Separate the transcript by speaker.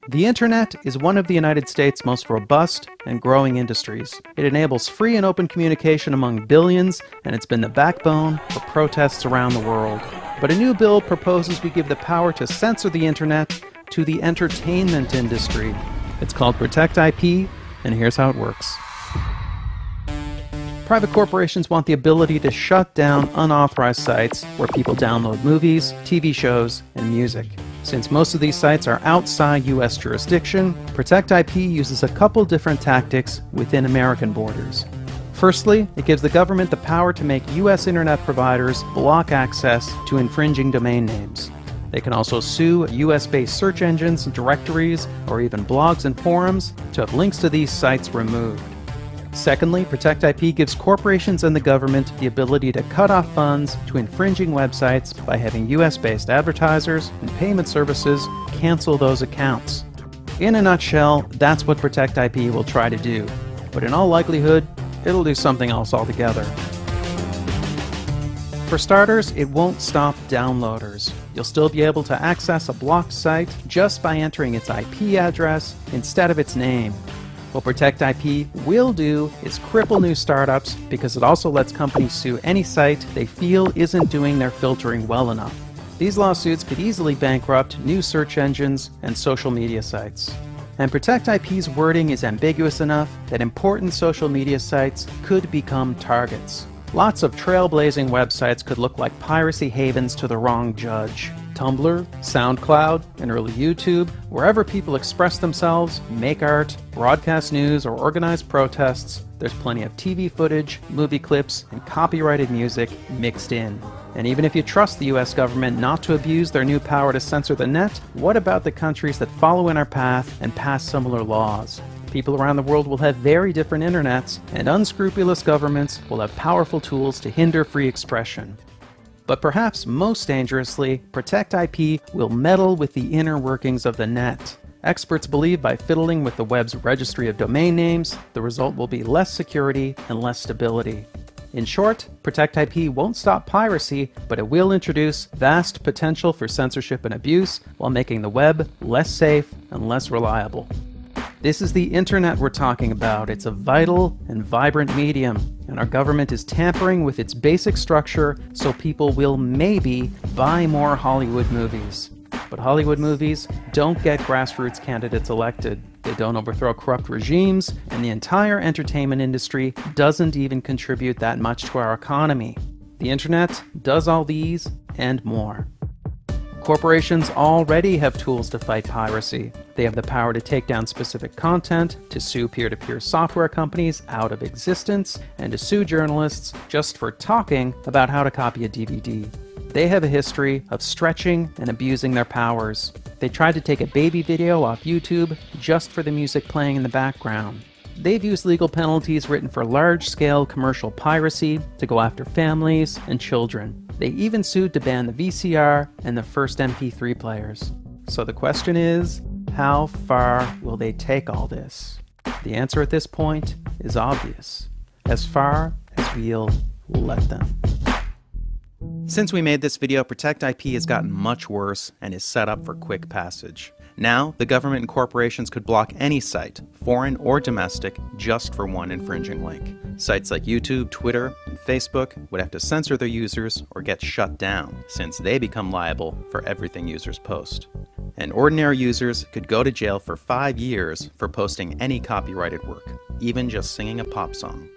Speaker 1: The internet is one of the United States' most robust and growing industries. It enables free and open communication among billions, and it's been the backbone for protests around the world. But a new bill proposes we give the power to censor the internet to the entertainment industry. It's called Protect IP, and here's how it works. Private corporations want the ability to shut down unauthorized sites where people download movies, TV shows, and music. Since most of these sites are outside U.S. jurisdiction, Protect IP uses a couple different tactics within American borders. Firstly, it gives the government the power to make U.S. internet providers block access to infringing domain names. They can also sue US-based search engines, directories, or even blogs and forums to have links to these sites removed. Secondly, Protect IP gives corporations and the government the ability to cut off funds to infringing websites by having US-based advertisers and payment services cancel those accounts. In a nutshell, that's what Protect IP will try to do. But in all likelihood, it'll do something else altogether. For starters, it won't stop downloaders. You'll still be able to access a blocked site just by entering its IP address instead of its name. What Protect IP will do is cripple new startups because it also lets companies sue any site they feel isn't doing their filtering well enough. These lawsuits could easily bankrupt new search engines and social media sites. And Protect IP's wording is ambiguous enough that important social media sites could become targets. Lots of trailblazing websites could look like piracy havens to the wrong judge. Tumblr, SoundCloud, and early YouTube, wherever people express themselves, make art, broadcast news, or organize protests, there's plenty of TV footage, movie clips, and copyrighted music mixed in. And even if you trust the US government not to abuse their new power to censor the net, what about the countries that follow in our path and pass similar laws? People around the world will have very different internets, and unscrupulous governments will have powerful tools to hinder free expression. But perhaps most dangerously, Protect IP will meddle with the inner workings of the net. Experts believe by fiddling with the web's registry of domain names, the result will be less security and less stability. In short, Protect IP won't stop piracy, but it will introduce vast potential for censorship and abuse while making the web less safe and less reliable. This is the internet we're talking about. It's a vital and vibrant medium, and our government is tampering with its basic structure so people will maybe buy more Hollywood movies. But Hollywood movies don't get grassroots candidates elected. They don't overthrow corrupt regimes, and the entire entertainment industry doesn't even contribute that much to our economy. The internet does all these and more. Corporations already have tools to fight piracy. They have the power to take down specific content, to sue peer-to-peer software companies out of existence, and to sue journalists just for talking about how to copy a DVD. They have a history of stretching and abusing their powers. They tried to take a baby video off YouTube just for the music playing in the background. They've used legal penalties written for large-scale commercial piracy to go after families and children. They even sued to ban the VCR and the first MP3 players. So the question is, how far will they take all this? The answer at this point is obvious. As far as we'll let them. Since we made this video, Protect IP has gotten much worse and is set up for quick passage. Now, the government and corporations could block any site, foreign or domestic, just for one infringing link. Sites like YouTube, Twitter, and Facebook would have to censor their users or get shut down, since they become liable for everything users post. And ordinary users could go to jail for 5 years for posting any copyrighted work, even just singing a pop song.